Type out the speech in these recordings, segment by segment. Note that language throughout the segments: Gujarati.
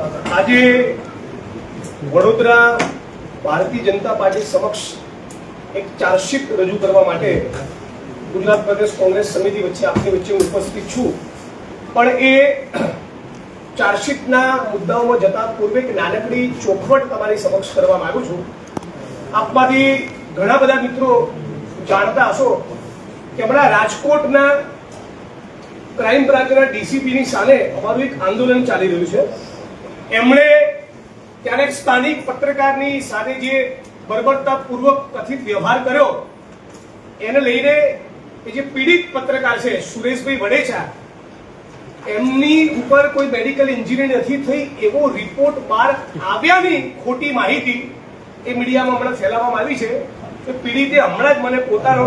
આજે વડોદરા ભારતીય જનતા પાર્ટી સમક્ષ એક ચાર્જશીટ રજૂ કરવા માટે ગુજરાત પ્રદેશ કોંગ્રેસ સમિતિ વચ્ચે આપની વચ્ચે ઉપસ્થિત છું, પણ એ ચાર્જશીટના મુદ્દાઓમાં જતા પૂર્વે એક નાનકડી ચોખવટ તમારી સમક્ષ કરવા માંગુ છું. આપમાંથી ઘણા બધા મિત્રો જાણતા હશો કે હમણાં રાજકોટના ક્રાઇમ બ્રાન્ચના ડીસીપીની સામે અમારું એક આંદોલન ચાલી રહ્યું છે. એમણે ત્યારે સ્થાનિક પત્રકારની સાથે જે બર્બરતાપૂર્વક કથિત વ્યવહાર કર્યો એને લઈને જે પીડિત પત્રકાર છે સુરેશભાઈ વડેચા, એમની ઉપર કોઈ મેડિકલ ઇન્જરી નથી થઈ એવો રિપોર્ટ બહાર આવ્યાની ખોટી માહિતી એ મીડિયામાં હમણાં ફેલાવવામાં આવી છે. કે પીડિતે હમણાં જ મને પોતાનો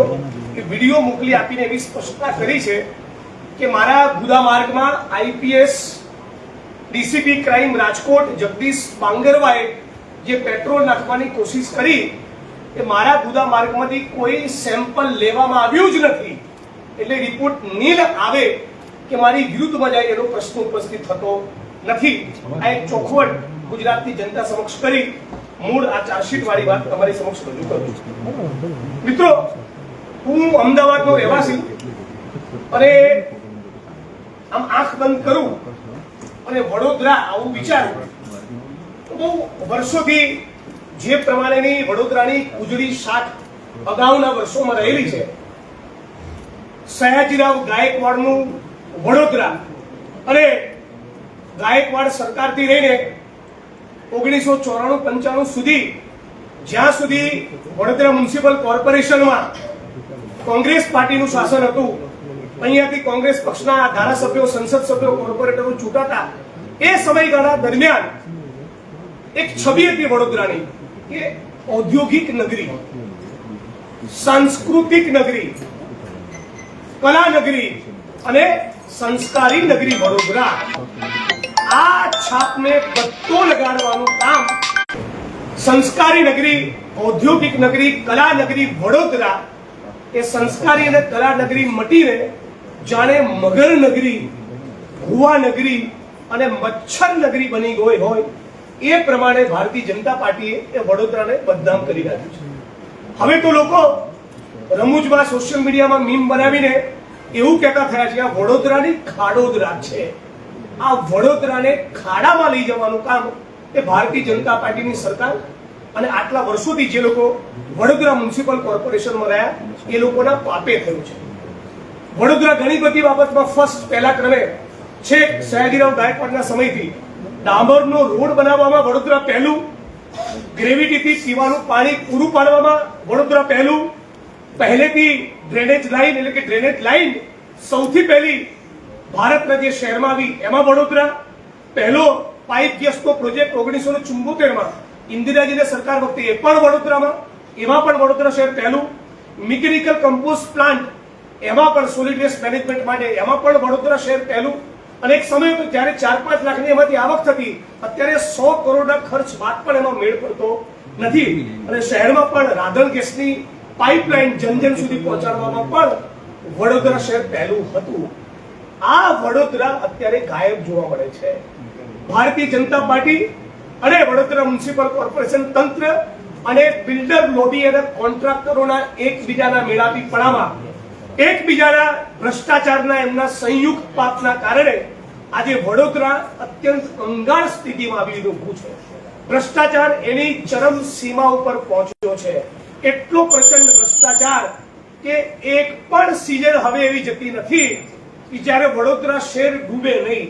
વિડીયો મોકલી આપીને એવી સ્પષ્ટતા કરી છે કે મારા ગુદા માર્ગમાં IPS DCP crime Rajkot Jagdish બાંગરવાએ જે પેટ્રોલ નાખવાની કોશિશ કરી એ મારા ગુદા માર્ગમાંથી કોઈ સેમ્પલ લેવામાં આવ્યું જ નથી, એટલે રિપોર્ટ નીલ આવે કે મારી વિરુદ્ધમાં જાય એનો પ્રશ્ન ઉપસ્થિત થતો નથી. આ એક ચોખવટ ગુજરાતની જનતા સમક્ષ કરી મૂળ આ ચાર્જશીટ વાળી વાત તમારી સમક્ષ રજૂ કરું છું. મિત્રો, હું અમદાવાદનો રહેવાસી અને આમ આંખ બંધ કરું અને વડોદરા આવું વિચારું તો બહુ વર્ષોથી જે પ્રમાણેની વડોદરાની ઉજળી શાખ અગાઉના વર્ષોમાં રહેલી છે, સયાજીરાવ ગાયકવાડનું વડોદરા અને ગાયકવાડ સરકારથી લઈને 1994-95 સુધી જ્યાં સુધી વડોદરા મ્યુનિસિપલ કોર્પોરેશનમાં કોંગ્રેસ પાર્ટીનું શાસન હતું, અહીંયાથી કોંગ્રેસ પક્ષના ધારાસભ્યો, સંસદ સભ્યો, કોર્પોરેટરો ચૂંટાતા એ સમયગાળા દરમિયાન એક છબી હતી વડોદરાની કે ઔદ્યોગિક નગરી, સાંસ્કૃતિક નગરી, કલા નગરી અને સંસ્કારી નગરી વડોદરા. આ છાપને બત્તો લગાડવાનું કામ સંસ્કારી નગરી, ઔદ્યોગિક નગરી, કલા નગરી વડોદરા એ સંસ્કારી અને કલા નગરી મટીને જાણે મગર નગરી, ભુવા નગરી અને મચ્છર નગરી બની ગઈ હોય એ પ્રમાણે ભારતીય જનતા પાર્ટીએ એ વડોદરાને બદનામ કરી નાખ્યું છે. હવે તો લોકો રમૂજમાં સોશિયલ મીડિયામાં મીમ બનાવીને એવું કહેતા થયા છે આ વડોદરાની ખાડોદરા છે. આ વડોદરાને ખાડામાં લઈ જવાનું કામ એ ભારતીય જનતા પાર્ટીની સરકાર અને આટલા વર્ષોથી જે લોકો વડોદરા મ્યુનિસિપલ કોર્પોરેશનમાં રહ્યા એ લોકોના પાપે થયું છે. વડોદરા ઘણી બધી બાબતમાં ફર્સ્ટ પહેલા ક્રમે છે. સયાજીરાવ ગાયકવાડના સમયથી ડામરનો રોડ બનાવવામાં વડોદરા પહેલું, ગ્રેવિટીથી પીવાનું પાણી પૂરું પાડવામાં વડોદરા પહેલું, પહેલેથી ડ્રેનેજ લાઈન એટલે કે ડ્રેનેજ લાઈન સૌથી પહેલી ભારતના જે શહેરમાં આવી એમાં વડોદરા પહેલો, પાઇપ ગેસનો પ્રોજેક્ટ 1974માં ઇન્દિરાજીની સરકાર વખતે એ પણ વડોદરામાં, એમાં પણ વડોદરા શહેર પહેલું, મિકેનિકલ કમ્પોસ્ટ પ્લાન્ટ એમાં પણ સોલિડ વેસ્ટ મેનેજમેન્ટ માટે એમાં પણ વડોદરા શહેર પહેલું. અને એક સમય હતો જ્યારે 4-5 લાખની એમાંથી આવક થતી, અત્યારે 100 કરોડના ખર્ચ બાદ પણ એમાં મેળ પડતો નથી. અને શહેરમાં પણ રાધણ ગેસની પાઇપલાઇન જન સુધી પહોંચાડવામાં પણ વડોદરા શહેર પહેલું હતું. આ વડોદરા અત્યારે ગાયબ જોવા મળે છે. ભારતીય જનતા પાર્ટી અને વડોદરા મ્યુનિસિપલ કોર્પોરેશન તંત્ર અને બિલ્ડર લોબી અને કોન્ટ્રાક્ટરોના એકબીજાના મેળાપીપણામાં, એકબીજાના ભ્રષ્ટાચારના એમના સંયુક્ત પાપના કારણે આજે વડોદરા અત્યંત કંગાળ સ્થિતિમાં આવી રહ્યું છે. ભ્રષ્ટાચાર એની ચરમ સીમા ઉપર પહોંચ્યો છે. એટલો પ્રચંડ ભ્રષ્ટાચાર કે એક પણ સીઝન હવે એવી જતી નથી કે જ્યારે વડોદરા શહેર ડૂબે નહીં.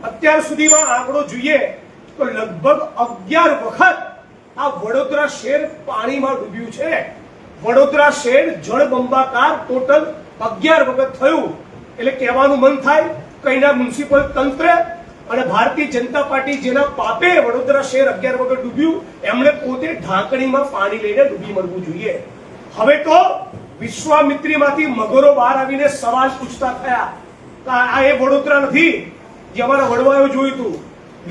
અત્યાર સુધીમાં આંકડો જોઈએ તો લગભગ 11 વખત આ વડોદરા શહેર પાણીમાં ડૂબ્યું છે. વડોદરા શહેર જળબંબાકાર ટોટલ 11 વખત થયું. એટલે કહેવાનું મન થાય કઈના મ્યુનિસિપલ તંત્ર અને ભારતીય જનતા પાર્ટી જેના પાપે વડોદરા શહેર 11 વખત ડૂબ્યું એમણે પોતે ઢાંકણીમાં પાણી લઈને ડૂબી મરવું જોઈએ. હવે તો વિશ્વામિત્રીમાંથી મગરો બહાર આવીને સવાલ પૂછતા થયા. આ એ વડોદરા નથી જે અમારા વડવાઓ જોયું હતું.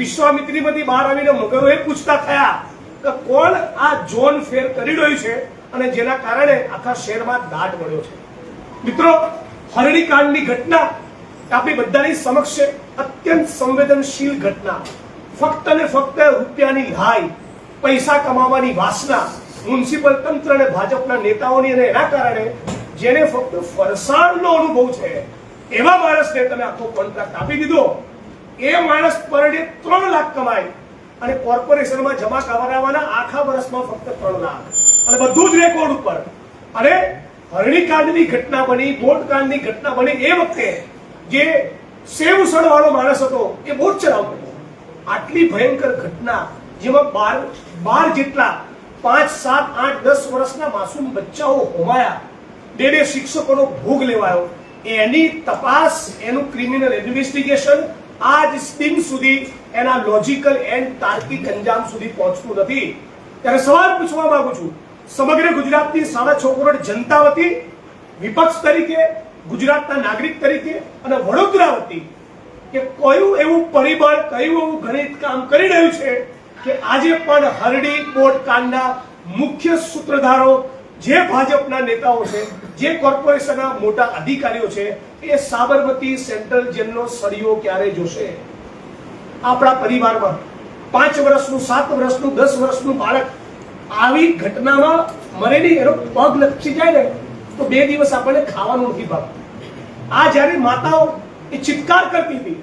વિશ્વામિત્રીમાંથી બહાર આવીને મગરો એ પૂછતા થયા કે કોણ આ ઝોન ફેર કરી રહ્યું છે અને જેના કારણે આખા શહેરમાં દાટ મળ્યો છે. મિત્રો, હરણીકાંડની ઘટના આપણી બધાની સમક્ષ અત્યંત સંવેદનશીલ ઘટના. ફક્ત ને ફક્ત રૂપિયાની હાય, પૈસા કમાવાની વાસના મ્યુનિસિપલ તંત્ર અને ભાજપના નેતાઓની, અને એના કારણે જેને ફક્ત ફરસાણનો અનુભવ છે એવા માણસને તમે આખો કોન્ટ્રાક્ટ આપી દીધો. એ માણસ પર ડે 3 લાખ કમાય અને કોર્પોરેશનમાં જમા કરાવવાના આખા વર્ષમાં ફક્ત 3 લાખ, અને બધું જ રેકોર્ડ ઉપર. અને હરણીકાંડની ઘટના બની, બોટકાંડની ઘટના બની એ વખતે જે સેવસણ વાળો માણસ હતો એ બોટ ચલાવતો હતો. આટલી ભયંકર ઘટના જેમાં 12 જેટલા 5, 7, 8, 10 વર્ષના માસૂમ બચ્ચાઓ હોમાયા, 2 શિક્ષકોનો ભોગ લેવાયો, એની તપાસ, એનું ક્રિમિનલ ઇન્વેસ્ટિગેશન આજ દિન સુધી એના લોજિકલ એન્ડ તાર્કિક અંજામ સુધી પહોંચતું નથી. ત્યારે સવાલ પૂછવા માંગુ છું સમગ્ર ગુજરાતની 6.5 કરોડ જનતા વતી, વિપક્ષ તરીકે, ગુજરાતના નાગરિક તરીકે અને વડોદરા વતી, કે કયું એવું પરિબળ, કયું એવું ગણિત કામ કરી રહ્યું છે કે આજે પણ હરડી બોટકાંડના મુખ્ય સૂત્રધારો જે ભાજપના નેતાઓ છે, જે કોર્પોરેશનના મોટા અધિકારીઓ છે, એ સાબરમતી સેન્ટ્રલ જેલનો સળિયો ક્યારે જોશે? આપણા પરિવારમાં 5 વર્ષનું, 7 વર્ષનું, 10 વર્ષનું બાળક આવી ઘટનામાં મરે નહીં, એનો પગ લપસી જાય ને તો 2 દિવસ આપણને ખાવાનું નથી ભાવતું. આ જ્યારે માતાઓ એ ચિત્કાર કરતી હતી,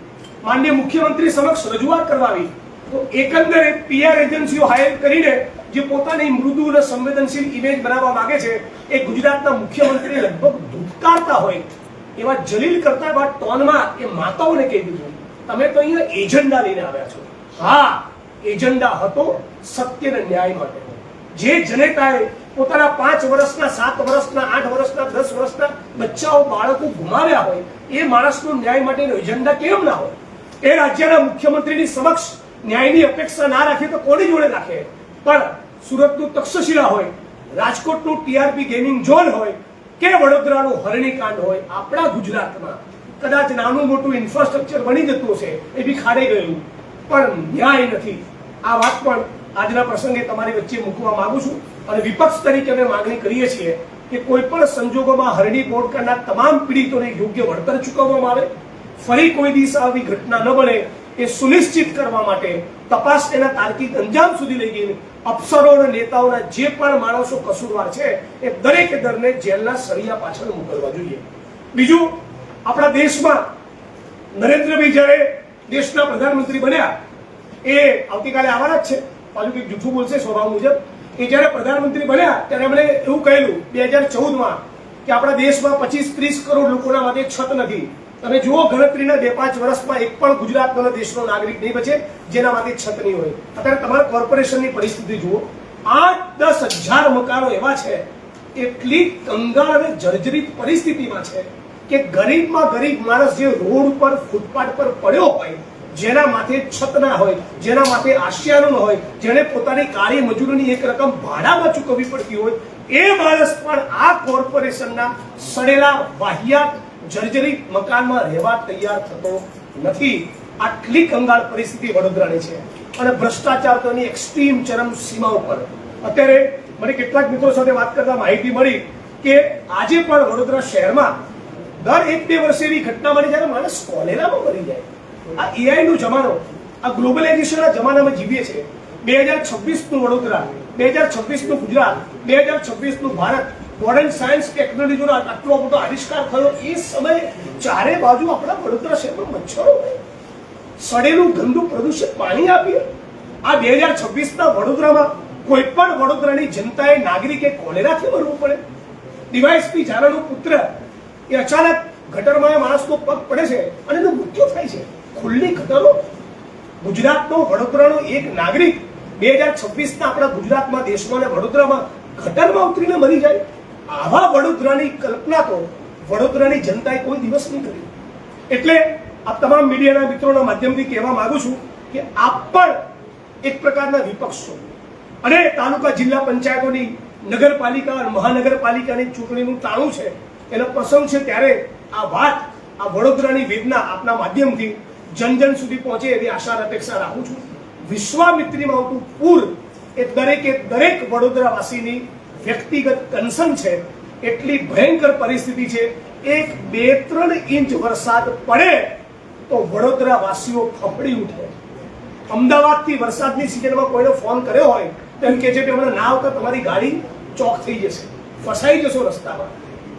માનનીય મુખ્યમંત્રી સમક્ષ રજૂઆત કરવાવી, તો એકંદરે PR એજન્સીઓ હાયર કરીને જે પોતાની મૃદુ અને સંવેદનશીલ ઇમેજ બનાવવા માંગે છે, એ ગુજરાતના મુખ્યમંત્રી લગભગ ધૂતકારતા હોય એવા જલીલ કરતા એવા ટોનમાં એ માતાઓને કહી દીધું, તમે તો અહીંયા એજન્ડા લઈને આવ્યા છો. હા, એજન્ડા હતો સત્ય અને ન્યાય માટે. જે જનતાએ પોતાના 5 વર્ષના, 7 વર્ષના, 8 વર્ષના, 10 વર્ષના બચ્ચાઓ, બાળકો ગુમાવ્યા હોય, એ માણસનો ન્યાય માટેનો એજન્ડા કેમ ના હોય? એ રાજ્યના મુખ્યમંત્રીની સમક્ષ ન્યાયની અપેક્ષા ના રાખે તો કોની જોડે રાખે? પણ સુરતનું તક્ષશિલા હોય, રાજકોટનું TRP ગેમિંગ ઝોન હોય કે વડોદરાનું હરણીકાંડ હોય, આપણા ગુજરાતમાં કદાચ નાનું મોટું ઇન્ફ્રાસ્ટ્રક્ચર બની જતું હશે, એ બી ખાડે ગયું, પણ ન્યાય નથી. આ વાત પણ આજના પ્રસંગે તમારી વચ્ચે મૂકવા માંગુ છું. અને વિપક્ષ તરીકે અમે માંગણી કરીએ છીએ કે કોઈ પણ સંજોગોમાં હરણી બોટકાંડના તમામ પીડિતોને યોગ્ય વળતર ચૂકવવામાં આવે. ફરી કોઈ દિવસ આવી ઘટના ન બને એ સુનિશ્ચિત કરવા માટે તપાસ તેના તાર્કિક અંજામ સુધી લઈ ગઈને અફસરો અને નેતાઓના જે પણ માણસો કસૂરવાર છે એ દરેકે દરને જેલના સળિયા પાછળ મોકલવા જોઈએ. બીજું, આપણા દેશમાં નરેન્દ્રભાઈ જ્યારે દેશના પ્રધાનમંત્રી બન્યા, એ આવતીકાલે આવવાના જ છે, પાછું કંઈક જૂઠું બોલશે સ્વભાવ મુજબ. એ જ્યારે પ્રધાનમંત્રી બન્યા ત્યારે એમણે એવું કહેલું 2014માં કે આપણા દેશમાં 25-30 કરોડ લોકોના માટે છત નથી. તમે જુઓ, ગણતરીના 2-5 વર્ષમાં એક પણ ગુજરાતનો દેશનો નાગરિક નહીં બચે જેના માટે છત નહીં હોય. અત્યારે તમારા કોર્પોરેશનની પરિસ્થિતિ જુઓ, 8-10 હજાર મકાનો એવા છે, એટલી કંગાળ અને જર્જરિત પરિસ્થિતિમાં છે કે ગરીબમાં ગરીબ માણસ જે રોડ ઉપર, ફૂટપાથ પર પડ્યો હોય, જેના માથે છત ના હોય, જેના માથે આશિયાનો ન હોય, જેને પોતાની કાળી મજૂરીની એક રકમ ભાડામાં ચૂકવવી પડતી હોય, એ માણસ પણ આ કોર્પોરેશનના સડેલા, વાહિયાત, જર્જરિત મકાનમાં રહેવા તૈયાર થતો નથી. આટલી કંગાળ પરિસ્થિતિ વડોદરાની છે. અને ભ્રષ્ટાચાર તો એની એક્સ્ટ્રીમ ચરમ સીમા ઉપર. અત્યારે મને કેટલાક મિત્રો સાથે વાત કરતા માહિતી મળી કે આજે પણ વડોદરા શહેરમાં દર 1-2 વર્ષે એવી ઘટના બની જ્યારે માણસ કોલેરામાં મરી જાય. આ AI નો જમાનો, આ ગ્લોબલાઇઝેશનના જમાનામાં જીવીએ છીએ. 2026નું વડોદરા, 2026નું ગુજરાત, 2026નું ભારત, મોડર્ન સાયન્સ ટેકનોલોજીનો આટલો મોટો આવિષ્કાર થયો એ સમયે ચારે બાજુ આપણા વડોદરા શહેરમાં મચ્છરો હોય, સડેલું ગંદુ પ્રદૂષિત પાણી આપીએ. આ 2026ના વડોદરામાં કોઈ પણ વડોદરાની જનતાએ, નાગરિકે કોલેરાથી મરવું પડે? ડીવાયએસપી ઝાલાનો પુત્ર એ અચાનક ગટરમાં એ માણસનો પગ પડે છે અને એનું મૃત્યુ થાય છે. ખુલ્લી ગટરો. ગુજરાતનો, વડોદરાનો એક નાગરિક 2026ના આપણા ગુજરાતમાં, દેશમાં અને વડોદરામાં ગટરમાં ઉતરીને મરી જાય. આવા વડોદરાની કલ્પના તો વડોદરાની જનતાએ કોઈ દિવસ નહીં કરી. એટલે આ તમામ મીડિયાના મિત્રોના માધ્યમથી કહેવા માંગુ છું કે આપ પણ એક પ્રકારના વિપક્ષ છો અને તાલુકા, જિલ્લા પંચાયતોની, નગરપાલિકા અને મહાનગરપાલિકાની ચૂંટણીનું તાણું છે, એનો પ્રસંગ છે, ત્યારે આ વાત, આ વડોદરાની વેદના આપના માધ્યમથી જન સુધી પહોંચે એવી આશા અપેક્ષા રાખું છું. વિશ્વામિત્રીમાં આવતું પૂર એ દરેકે દરેક વડોદરાવાસીની વ્યક્તિગત કન્સર્ન છે. એટલી ભયંકર પરિસ્થિતિ છે. 1-2-3 ઇંચ વરસાદ પડે તો વડોદરાવાસીઓ ફફડી ઉઠે. અમદાવાદથી વરસાદની સિઝનમાં કોઈને ફોન કર્યો હોય તો એમ કે છે કે હમણાં ના આવતા તમારી ગાડી ચોક થઈ જશે, ફસાઈ જશો રસ્તામાં.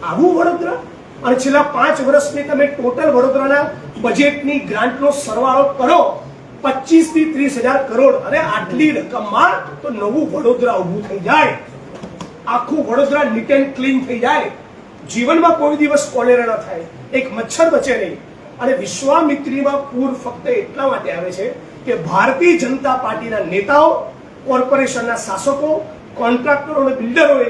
આવું વડોદરા? અને છેલ્લા 5 વર્ષની તમે ટોટલ વડોદરાના બજેટની ગ્રાન્ટનો સરવાળો કરો 25 થી 30,000 કરોડ, અને આટલી રકમમાં તો નવું વડોદરા ઊભું થઈ જાય, આખું વડોદરા નીટ એન્ડ ક્લીન થઈ જાય, જીવનમાં કોઈ દિવસ કોલેરા ન થાય, એક મચ્છર બચે નહીં. અને વિશ્વામિત્રીમાં પૂર ફક્ત એટલા માટે આવે છે કે ભારતીય જનતા પાર્ટીના નેતાઓ, કોર્પોરેશનના શાસકો, કોન્ટ્રાક્ટરો અને બિલ્ડરોએ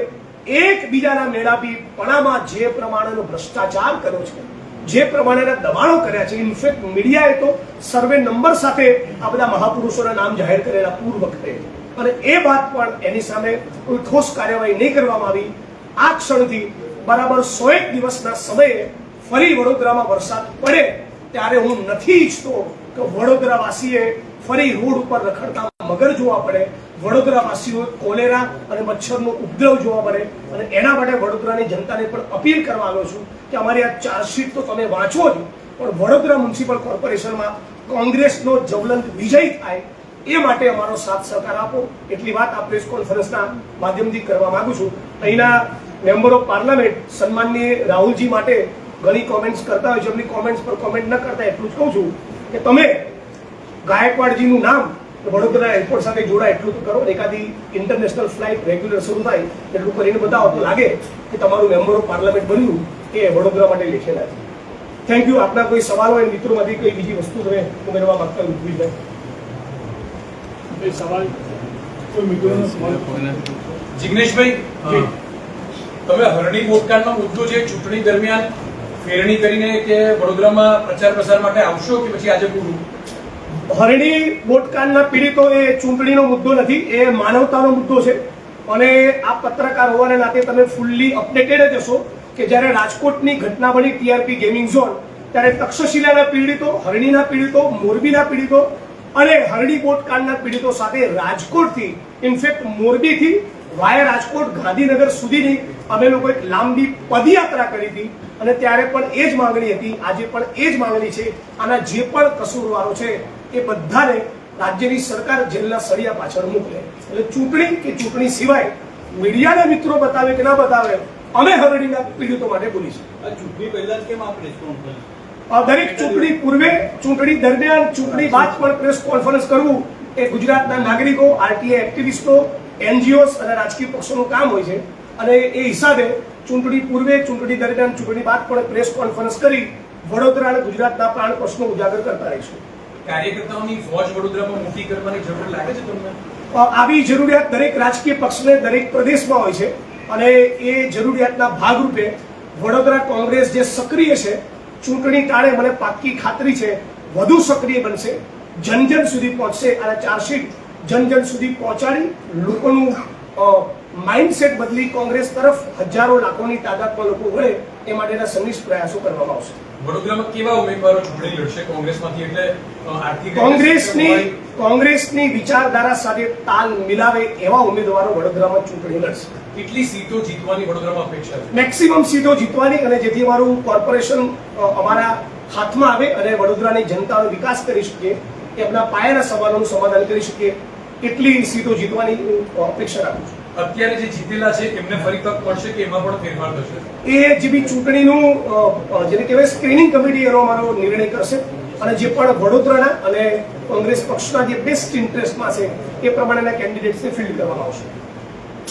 એકબીજાના મેળાપીપણામાં જે પ્રમાણેનો ભ્રષ્ટાચાર કર્યો છે, જે પ્રમાણેના દબાણો કર્યા છે, ઇનફેક્ટ મીડિયાએ તો સર્વે નંબર સાથે આ બધા મહાપુરુષોના નામ જાહેર કરેલા પૂર વખતે, અને એ વાત પણ એની સામે કોઈ ઠોસ કાર્યવાહી નહીં કરવામાં આવી. આ ક્ષણથી બરાબર 101 દિવસના સમયે ફરી વડોદરામાં વરસાદ પડે ત્યારે હું નથી ઈચ્છતો કે વડોદરાવાસીએ ફરી રોડ ઉપર રખડતા મગર જોવા પડે, વડોદરાવાસીઓ કોલેરા અને મચ્છરનો ઉપદ્રવ જોવા પડે. અને એના માટે વડોદરાની જનતાને પણ અપીલ કરવા આવ્યો છું કે અમારી આ ચાર્જશીટ તો તમે વાંચો જ, પણ વડોદરા મ્યુનિસિપલ કોર્પોરેશનમાં કોંગ્રેસનો જ્વલંત વિજય થાય એ માટે અમારો સાથ સહકાર આપો. એટલી વાત આ પ્રેસ કોન્ફરન્સના માધ્યમથી કરવા માંગુ છું. અહીંના મેમ્બર ઓફ પાર્લામેન્ટ સન્માનીય રાહુલજી માટે ઘણી કોમેન્ટ્સ કરતા હોય છે, એમની કોમેન્ટ્સ પર કોમેન્ટ ન કરતા એટલું જ કહું છું કે તમે ગાયકવાડજીનું નામ વડોદરા એરપોર્ટ સાથે જોડાય એટલું તો કરો. એકાદી ઇન્ટરનેશનલ ફ્લાઇટ રેગ્યુલર શરૂ થાય એટલું કરીને બતાવો તો લાગે કે તમારું મેમ્બર ઓફ પાર્લામેન્ટ બન્યું એ વડોદરા માટે લેખેલા છે. Thank you. આપના કોઈ સવાલ હોય મિત્રોમાંથી કોઈ બીજી વસ્તુ તમે ઉમેરવા માંગતા હોય ઉદ્ભવીભાઈ? સવાલ કોઈ મિત્રોનો સવાલ? જિગ્નેશભાઈ, તમે હરણી બોટકાંડનો મુદ્દો છે, ચૂંટણી દરમિયાન ફેરણી કરીને કે વડોદરામાં પ્રચાર પ્રસાર માટે આવશો કે પછી આજે પૂરું? હરણી બોટકાંડના પીડિતો એ ચૂંટણીનો મુદ્દો નથી, એ માનવતાનો મુદ્દો છે. અને આ પત્રકાર હોવાને નાતે તમે ફૂલ્લી અપડેટેડ જ હશો કે જ્યારે રાજકોટની ઘટના બની ટીઆરપી ગેમિંગ ઝોન, ત્યારે તક્ષશિલાના પીડિતો, હરણીના પીડિતો, મોરબીના પીડિતો અને હરણી બોટકાંડના પીડિતો સાથે રાજકોટથી, ઇનફેક્ટ મોરબીથી વાયા રાજકોટ ગાંધીનગર સુધીની અમે લોકો એક લાંબી પદયાત્રા કરી હતી. અને ત્યારે પણ એ જ માંગણી હતી, આજે પણ એ જ માંગણી છે. આના જે પણ કસૂરવારો છે એ બધાને રાજ્યની સરકાર જેલના સળિયા પાછળ મોકલે. એટલે ચૂંટણી કે ચૂંટણી સિવાય મીડિયાના મિત્રો બતાવે કે ના બતાવે, અમે હરણીના પીડિતો માટે બોલીશું. ચૂંટણી પહેલા કેમ આ પ્રેસ કોન્ફરન્સ? દરેક ચૂંટણી પૂર્વે, ચૂંટણી દરમિયાન, ચૂંટણી બાદ પણ પ્રેસ કોન્ફરન્સ કરવું એ ગુજરાતના નાગરિકો, આરટીઆઈ એક્ટિવિસ્ટો, એનજીઓસ અને રાજકીય પક્ષોનું કામ હોય છે. અને એ હિસાબે ચૂંટણી પૂર્વે, ચૂંટણી દરમિયાન, ચૂંટણી બાદ પણ પ્રેસ કોન્ફરન્સ કરી વડોદરા અને ગુજરાતના પ્રાણ પ્રશ્નો ઉજાગર કરતા રહીશું. કાર્યકર્તાઓની ફોજ વડોદરામાં મોટી કરવાની જરૂર લાગે છે તમને? આવી જરૂરિયાત દરેક રાજકીય પક્ષને દરેક પ્રદેશમાં હોય છે. અને એ જરૂરિયાતના ભાગરૂપે વડોદરા કોંગ્રેસ જે સક્રિય છે, ચૂંટણી ટાળે મને પાક્કી ખાતરી છે વધુ સક્રિય બનશે, જન જન સુધી પહોંચશે. અને ચાર્જશીટ જન જન સુધી પહોંચાડી લોકોનું માઇન્ડસેટ બદલી કોંગ્રેસ તરફ હજારો લાખોની તાદાદમાં લોકો વળે એ માટેના સંનિષ્ઠ પ્રયાસો કરવામાં આવશે. વડોદરામાં કેવા ઉમેદવારો ચૂંટણી લડશે કોંગ્રેસમાંથી? એટલે આર્થિક કોંગ્રેસની વિચારધારા સાથે તાલ મિલાવે એવા ઉમેદવારો વડોદરામાં ચૂંટણી લડશે. કેટલી સીટો જીતવાની વડોદરામાં અપેક્ષા છે? મેક્સિમમ સીટો જીતવાની, અને જેથી અમારું કોર્પોરેશન અમારા હાથમાં આવે અને વડોદરાની જનતાનો વિકાસ કરી શકીએ, એમના પાયાના સવાલોનું સમાધાન કરી શકીએ, એટલી સીટો જીતવાની અપેક્ષા રાખું છું. અત્યારે જે જીતેલા છે એમને ફરી તક મળશે કે એમાં પણ ફેરફાર થશે? એ જે બી ચૂંટણીનું જેને કહેવાય સ્ક્રીનિંગ કમિટી એનો અમારો નિર્ણય કરશે. અને જે પણ વડોદરાના અને કોંગ્રેસ પક્ષના જે બેસ્ટ ઇન્ટરેસ્ટમાં છે એ પ્રમાણેના કેન્ડિડેટ્સને ફિલ્ડ કરવામાં આવશે.